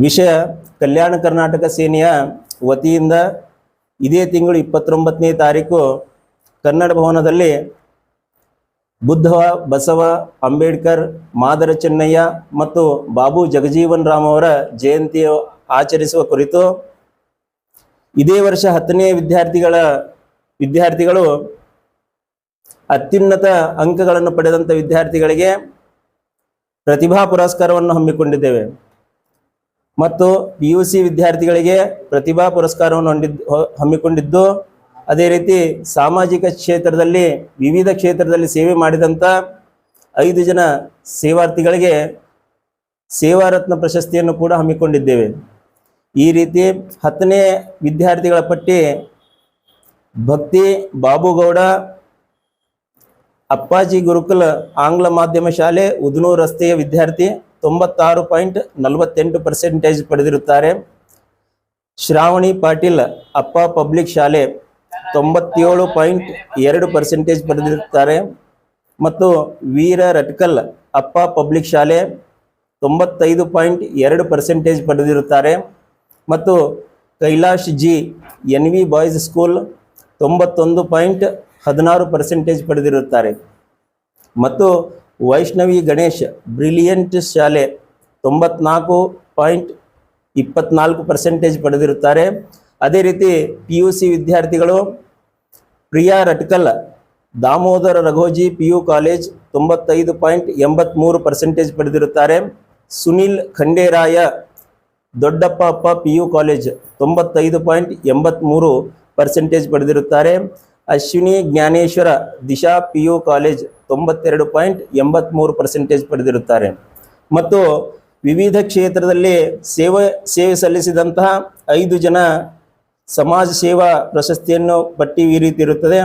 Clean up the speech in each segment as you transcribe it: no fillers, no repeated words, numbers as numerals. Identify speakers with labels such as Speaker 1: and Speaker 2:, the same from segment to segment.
Speaker 1: ವಿಷಯ ಕಲ್ಯಾಣ ಕರ್ನಾಟಕ ಸೇನೆಯ ವತಿಯಿಂದ ಇದೇ ತಿಂಗಳು 29ನೇ ತಾರೀಕು ಕನ್ನಡ ಭವನದಲ್ಲಿ ಬುದ್ಧ ಬಸವ ಅಂಬೇಡ್ಕರ್ ಮಾದರ ಚೆನ್ನಯ್ಯ ಮತ್ತು ಬಾಬು ಜಗಜೀವನ್ ರಾಮ್ ಅವರ ಜಯಂತಿ ಆಚರಿಸುವ ಕುರಿತು ಇದೇ ವರ್ಷ 10ನೇ ವಿದ್ಯಾರ್ಥಿಗಳು ಅತ್ಯುನ್ನತ ಅಂಕಗಳನ್ನು ಪಡೆದಂಥ ವಿದ್ಯಾರ್ಥಿಗಳಿಗೆ ಪ್ರತಿಭಾ ಪುರಸ್ಕಾರವನ್ನು ಹಮ್ಮಿಕೊಂಡಿದ್ದೇವೆ ಮತ್ತು PUC ವಿದ್ಯಾರ್ಥಿಗಳಿಗೆ ಪ್ರತಿಭಾ ಪುರಸ್ಕಾರವನ್ನು ಹಮ್ಮಿಕೊಂಡಿದ್ದು, ಅದೇ ರೀತಿ ಸಾಮಾಜಿಕ ಕ್ಷೇತ್ರದಲ್ಲಿ ವಿವಿಧ ಕ್ಷೇತ್ರದಲ್ಲಿ ಸೇವೆ ಮಾಡಿದಂಥ 5 ಜನ ಸೇವಾರ್ಥಿಗಳಿಗೆ ಸೇವಾರತ್ನ ಪ್ರಶಸ್ತಿಯನ್ನು ಕೂಡ ಹಮ್ಮಿಕೊಂಡಿದ್ದೇವೆ. ಈ ರೀತಿ 10ನೇ ವಿದ್ಯಾರ್ಥಿಗಳ ಪಟ್ಟಿ ಭಕ್ತಿ ಬಾಬುಗೌಡ ಅಪ್ಪಾಜಿ ಗುರುಕುಲ ಆಂಗ್ಲ ಮಾಧ್ಯಮ ಶಾಲೆ ಉದನೂರು ರಸ್ತೆಯ ವಿದ್ಯಾರ್ಥಿ 96.48% ಪಡೆದಿರುತ್ತಾರೆ. ಶ್ರಾವಣಿ ಪಾಟೀಲ್ ಅಪ್ಪ ಪಬ್ಲಿಕ್ ಶಾಲೆ 97.2% ಪಡೆದಿರುತ್ತಾರೆ ಮತ್ತು ವೀರ ರಟ್ಕಲ್ ಅಪ್ಪ ಪಬ್ಲಿಕ್ ಶಾಲೆ 95.2% ಪಡೆದಿರುತ್ತಾರೆ ಮತ್ತು Kailash G NV boys school 91.16% ಪಡೆದಿರುತ್ತಾರೆ ಮತ್ತು ವೈಷ್ಣವಿ ಗಣೇಶ್ ಬ್ರಿಲಿಯಂಟ್ ಶಾಲೆ 94.24% ಪಡೆದಿರುತ್ತಾರೆ. ಅದೇ ರೀತಿ PUC ವಿದ್ಯಾರ್ಥಿಗಳು ಪ್ರಿಯಾ ರಟ್ಕಲ್ ದಾಮೋದರ ರಘೋಜಿ PU ಕಾಲೇಜ್ 95.83% ಪಡೆದಿರುತ್ತಾರೆ. ಸುನಿಲ್ ಖಂಡೇರಾಯ ದೊಡ್ಡಪ್ಪ ಅಪ್ಪ PU ಕಾಲೇಜ್ 95.83% ಪಡೆದಿರುತ್ತಾರೆ. ಅಶ್ವಿನಿ ಜ್ಞಾನೇಶ್ವರ ದಿಶಾ PU ಕಾಲೇಜ್ 92.83% ಪಡೆದಿರುತ್ತಾರೆ ಮತ್ತು ವಿವಿಧ ಕ್ಷೇತ್ರದಲ್ಲಿ ಸೇವೆ ಸಲ್ಲಿಸಿದಂತಹ 5 ಜನ ಸಮಾಜ ಸೇವಾ ಪ್ರಶಸ್ತಿಯನ್ನು ಪಟ್ಟಿ ಈ ರೀತಿ ಇರುತ್ತದೆ.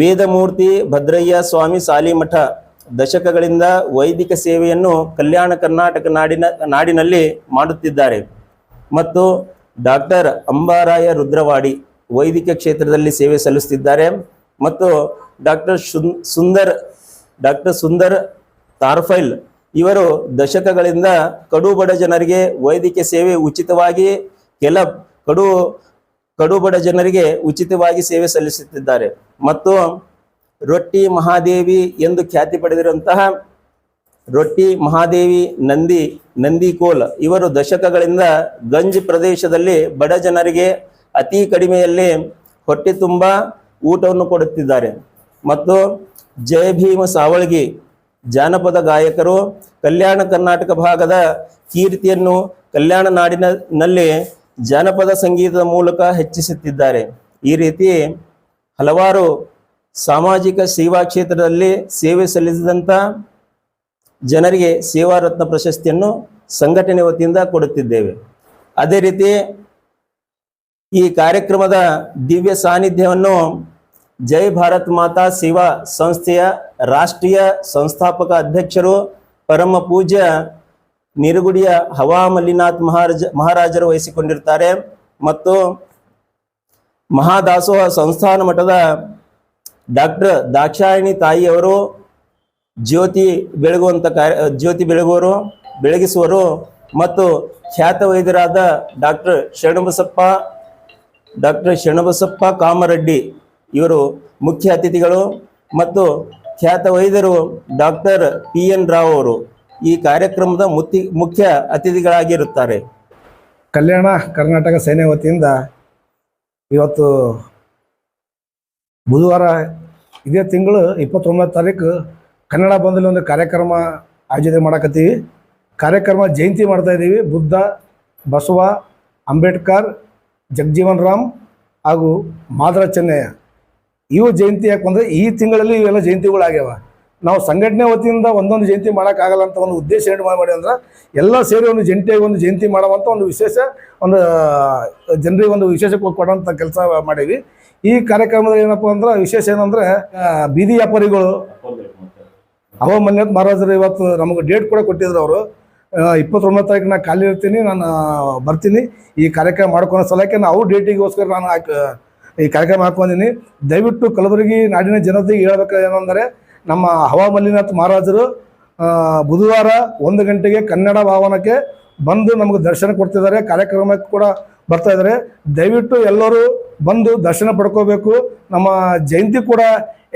Speaker 1: ವೇದಮೂರ್ತಿ ಭದ್ರಯ್ಯ ಸ್ವಾಮಿ ಸಾಲಿಮಠ ದಶಕಗಳಿಂದ ವೈದಿಕ ಸೇವೆಯನ್ನು ಕಲ್ಯಾಣ ಕರ್ನಾಟಕ ನಾಡಿನಲ್ಲಿ ಮಾಡುತ್ತಿದ್ದಾರೆ ಮತ್ತು ಡಾಕ್ಟರ್ ಅಂಬಾರಾಯ ರುದ್ರವಾಡಿ ವೈದಿಕ ಕ್ಷೇತ್ರದಲ್ಲಿ ಸೇವೆ ಸಲ್ಲಿಸುತ್ತಿದ್ದಾರೆ ಮತ್ತು ಡಾಕ್ಟರ್ ಸುಂದರ್ ತಾರ್ಫೈಲ್ ಇವರು ದಶಕಗಳಿಂದ ಕಡು ಬಡ ಜನರಿಗೆ ವೈದ್ಯಕೀಯ ಸೇವೆ ಉಚಿತವಾಗಿ ಕಡು ಬಡ ಜನರಿಗೆ ಉಚಿತವಾಗಿ ಸೇವೆ ಸಲ್ಲಿಸುತ್ತಿದ್ದಾರೆ ಮತ್ತು ರೊಟ್ಟಿ ಮಹಾದೇವಿ ಎಂದು ಖ್ಯಾತಿ ಪಡೆದಿರುವಂತಹ ರೊಟ್ಟಿ ಮಹಾದೇವಿ ನಂದಿಕೋಲ್ ಇವರು ದಶಕಗಳಿಂದ ಗಂಜ್ ಪ್ರದೇಶದಲ್ಲಿ ಬಡ ಜನರಿಗೆ ಅತಿ ಕಡಿಮೆಯಲ್ಲಿ ಹೊಟ್ಟೆ ತುಂಬ ಊಟವನ್ನು ಕೊಡುತ್ತಿದ್ದಾರೆ ಮತ್ತು ಜಯ ಭೀಮ ಸಾವಳ್ಗಿ ಜಾನಪದ ಗಾಯಕರು ಕಲ್ಯಾಣ ಕರ್ನಾಟಕ ಭಾಗದ ಕೀರ್ತಿಯನ್ನು ಕಲ್ಯಾಣ ನಾಡಿನಲ್ಲಿ ಜಾನಪದ ಸಂಗೀತದ ಮೂಲಕ ಹೆಚ್ಚಿಸುತ್ತಿದ್ದಾರೆ. ಈ ರೀತಿ ಹಲವಾರು ಸಾಮಾಜಿಕ ಸೇವಾ ಕ್ಷೇತ್ರದಲ್ಲಿ ಸೇವೆ ಸಲ್ಲಿಸಿದಂಥ ಜನರಿಗೆ ಸೇವಾ ರತ್ನ ಪ್ರಶಸ್ತಿಯನ್ನು ಸಂಘಟನೆ ವತಿಯಿಂದ ಕೊಡುತ್ತಿದ್ದೇವೆ. ಅದೇ ರೀತಿ ಈ ಕಾರ್ಯಕ್ರಮದ ದಿವ್ಯ ಸಾನ್ನಿಧ್ಯವನ್ನು ಜೈ ಭಾರತ್ ಮಾತಾ ಸೇವಾ ಸಂಸ್ಥೆಯ ರಾಷ್ಟ್ರೀಯ ಸಂಸ್ಥಾಪಕ ಅಧ್ಯಕ್ಷರು ಪರಮ ಪೂಜ್ಯ ನಿರಗುಡಿಯ ಹವಾ ಮಲ್ಲಿನಾಥ್ ಮಹಾರಾಜರು ವಹಿಸಿಕೊಂಡಿರ್ತಾರೆ ಮತ್ತು ಮಹಾದಾಸೋಹ ಸಂಸ್ಥಾನ ಮಠದ ಡಾಕ್ಟರ್ ದಾಕ್ಷಾಯಿಣಿ ತಾಯಿಯವರು ಜ್ಯೋತಿ ಬೆಳಗಿಸುವರು ಮತ್ತು ಖ್ಯಾತ ವೈದ್ಯರಾದ ಡಾಕ್ಟರ್ ಶರಣಬಸಪ್ಪ ಕಾಮರೆಡ್ಡಿ ಇವರು ಮುಖ್ಯ ಅತಿಥಿಗಳು ಮತ್ತು ಖ್ಯಾತ ವೈದ್ಯರು ಡಾಕ್ಟರ್ PN ರಾವ್ ಅವರು ಈ ಕಾರ್ಯಕ್ರಮದ ಮುಖ್ಯ ಅತಿಥಿಗಳಾಗಿರುತ್ತಾರೆ.
Speaker 2: ಕಲ್ಯಾಣ ಕರ್ನಾಟಕ ಸೇನೆ ವತಿಯಿಂದ ಇವತ್ತು ಬುಧವಾರ ಇದೇ ತಿಂಗಳು 29ನೇ ತಾರೀಕು ಕನ್ನಡ ಬಂದಲ್ಲಿ ಒಂದು ಕಾರ್ಯಕ್ರಮ ಆಯೋಜನೆ ಮಾಡಕತ್ತೀವಿ. ಕಾರ್ಯಕ್ರಮ ಜಯಂತಿ ಮಾಡ್ತಾ ಇದ್ದೀವಿ. ಬುದ್ಧ ಬಸವ ಅಂಬೇಡ್ಕರ್ ಜಗಜೀವನ್ ರಾಮ್ ಹಾಗೂ ಮಾದರ ಚೆನ್ನಯ್ಯ ಇವು ಜಯಂತಿ ಯಾಕೆ ಬಂದರೆ ಈ ತಿಂಗಳಲ್ಲಿ ಇವೆಲ್ಲ ಜಯಂತಿಗಳಾಗ್ಯಾವ. ನಾವು ಸಂಘಟನೆ ವತಿಯಿಂದ ಒಂದೊಂದು ಜಯಂತಿ ಮಾಡೋಕ್ಕಾಗಲ್ಲ ಅಂತ ಒಂದು ಉದ್ದೇಶ ಏನು ಮಾಡಿ ಅಂದ್ರೆ ಎಲ್ಲ ಸೇರಿ ಒಂದು ಜಯಂತಿ ಮಾಡುವಂಥ ಒಂದು ವಿಶೇಷ ಜನರಿಗೆ ಒಂದು ವಿಶೇಷ ಕೊಡುವಂಥ ಕೆಲಸ ಮಾಡೀವಿ. ಈ ಕಾರ್ಯಕ್ರಮದಲ್ಲಿ ಏನಪ್ಪ ಅಂದ್ರೆ ವಿಶೇಷ ಏನಂದರೆ ಬೀದಿ ವ್ಯಾಪಾರಿಗಳು ಹವಾ ಮಲ್ಲಿನಾಥ್ ಮಹಾರಾಜರು ಇವತ್ತು ನಮಗೆ ಡೇಟ್ ಕೂಡ ಕೊಟ್ಟಿದ್ರು. ಅವರು 29ನೇ ತಾರೀಕು ನಾನು ಖಾಲಿ ಇರ್ತೀನಿ, ನಾನು ಬರ್ತೀನಿ ಈ ಕಾರ್ಯಕ್ರಮ ಮಾಡ್ಕೊಳೋ ಸಲಕ್ಕೆ ನಾವು ಡೇಟಿಗೋಸ್ಕರ ನಾನು ಈ ಕಾರ್ಯಕ್ರಮ ಹಾಕ್ಕೊಂಡಿನಿ. ದಯವಿಟ್ಟು ಕಲಬುರಗಿ ನಾಡಿನ ಜನತೆಗೆ ಹೇಳ್ಬೇಕು ಏನಂದರೆ ನಮ್ಮ ಹವಾ ಮಲ್ಲಿನಾಥ್ ಮಹಾರಾಜರು ಬುಧವಾರ 1 ಗಂಟೆಗೆ ಕನ್ನಡ ಭವನಕ್ಕೆ ಬಂದು ನಮಗೆ ದರ್ಶನ ಕೊಡ್ತಿದ್ದಾರೆ, ಕಾರ್ಯಕ್ರಮಕ್ಕೆ ಕೂಡ ಬರ್ತಾ ಇದ್ದಾರೆ. ದಯವಿಟ್ಟು ಎಲ್ಲರೂ ಬಂದು ದರ್ಶನ ಪಡ್ಕೋಬೇಕು. ನಮ್ಮ ಜಯಂತಿ ಕೂಡ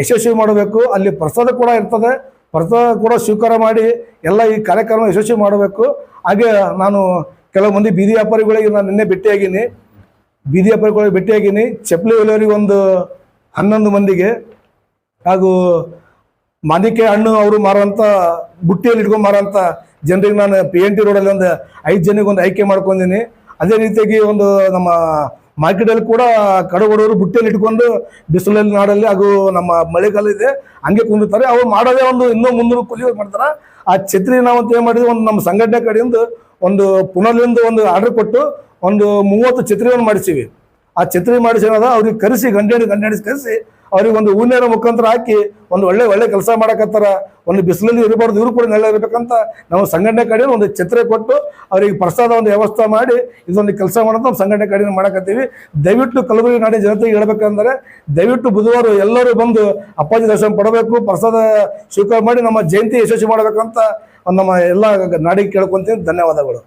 Speaker 2: ಯಶಸ್ವಿ ಮಾಡಬೇಕು. ಅಲ್ಲಿ ಪ್ರಸಾದ ಕೂಡ ಇರ್ತದೆ, ಪ್ರಸಾದ ಕೂಡ ಸ್ವೀಕಾರ ಮಾಡಿ ಎಲ್ಲ ಈ ಕಾರ್ಯಕ್ರಮ ಯಶಸ್ವಿ ಮಾಡಬೇಕು. ಹಾಗೆ ನಾನು ಕೆಲವು ಮಂದಿ ಬೀದಿ ವ್ಯಾಪಾರಿಗಳಿಗೆ ನಾನು ನಿನ್ನೆ ಭೇಟಿಯಾಗೀನಿ. ಚಪ್ಪಲಿ ಹೊಲಿಯವರಿಗೆ ಒಂದು 11 ಮಂದಿಗೆ, ಹಾಗೂ ಮಾನಿಕೆ ಹಣ್ಣು ಅವರು ಮಾರುವಂಥ ಬುಟ್ಟಿಯಲ್ಲಿ ಇಟ್ಕೊಂಡು ಮಾರುವಂಥ ಜನರಿಗೆ ನಾನು PNT ರೋಡಲ್ಲಿ ಒಂದು 5 ಜನಕ್ಕೆ ಒಂದು ಆಯ್ಕೆ ಮಾಡ್ಕೊಂಡಿನಿ. ಅದೇ ರೀತಿಯಾಗಿ ಒಂದು ನಮ್ಮ ಮಾರ್ಕೆಟಲ್ಲಿ ಕೂಡ ಕಡುಬಡವರು ಬುಟ್ಟಿಯಲ್ಲಿ ಇಟ್ಕೊಂಡು ಬಿಸಿಲಲ್ಲಿ ನಾಡಲ್ಲಿ ಹಾಗೂ ನಮ್ಮ ಮಳೆಗಾಲ ಇದೆ ಹಂಗೆ ಕುಂದಿರ್ತಾರೆ. ಅವ್ರು ಮಾಡೋದೇ ಒಂದು ಇನ್ನೂ 300 ಕೂಲಿ ಮಾಡ್ತಾರೆ. ಆ ಛತ್ರಿ ನಾವು ಅಂತ ಏನು ಮಾಡಿದ್ವಿ, ಒಂದು ನಮ್ಮ ಸಂಘಟನೆ ಕಡೆಯಿಂದ ಒಂದು ಪುನರ್ಲಿಂದ ಒಂದು ಆರ್ಡರ್ ಕೊಟ್ಟು ಒಂದು 30 ಛತ್ರಿಯನ್ನು ಮಾಡಿಸಿವಿ. ಆ ಛತ್ರಿ ಮಾಡಿಸಿರೋದ ಅವ್ರಿಗೆ ಕರೆಸಿ ಗಂಡಾಡಿಸಿ ಕರೆಸಿ ಅವ್ರಿಗೆ ಒಂದು ಹೂವಿನ ಮುಖಾಂತರ ಹಾಕಿ ಒಂದು ಒಳ್ಳೆ ಕೆಲಸ ಮಾಡಕತ್ತಾರ. ಒಂದು ಬಿಸಿಲಲ್ಲಿ ಇರಬಾರ್ದು, ಇವರು ಕೂಡ ನೆಲೆ ಇರಬೇಕಂತ ನಾವು ಸಂಘಟನೆ ಕಡೆ ಒಂದು ಛತ್ರಿ ಕೊಟ್ಟು ಅವರಿಗೆ ಪ್ರಸಾದ ಒಂದು ವ್ಯವಸ್ಥೆ ಮಾಡಿ ಇದೊಂದು ಕೆಲಸ ಮಾಡೋದು ನಾವು ಸಂಘಟನೆ ಕಡೆ ಮಾಡಕತ್ತೀವಿ. ದಯವಿಟ್ಟು ಕಲಬುರಗಿ ನಾಡಿನ ಜನತೆಗೆ ಹೇಳ್ಬೇಕಂದ್ರೆ ದಯವಿಟ್ಟು ಬುಧವಾರ ಎಲ್ಲರೂ ಬಂದು ಅಪ್ಪಾಜಿ ದರ್ಶನ ಪಡಬೇಕು, ಪ್ರಸಾದ ಸ್ವೀಕಾರ ಮಾಡಿ ನಮ್ಮ ಜಯಂತಿ ಯಶಸ್ವಿ ಮಾಡಬೇಕಂತ ನಮ್ಮ ಎಲ್ಲ ನಾಡಿಗೆ ಕೇಳ್ಕೊಂತೀನಿ. ಧನ್ಯವಾದಗಳು.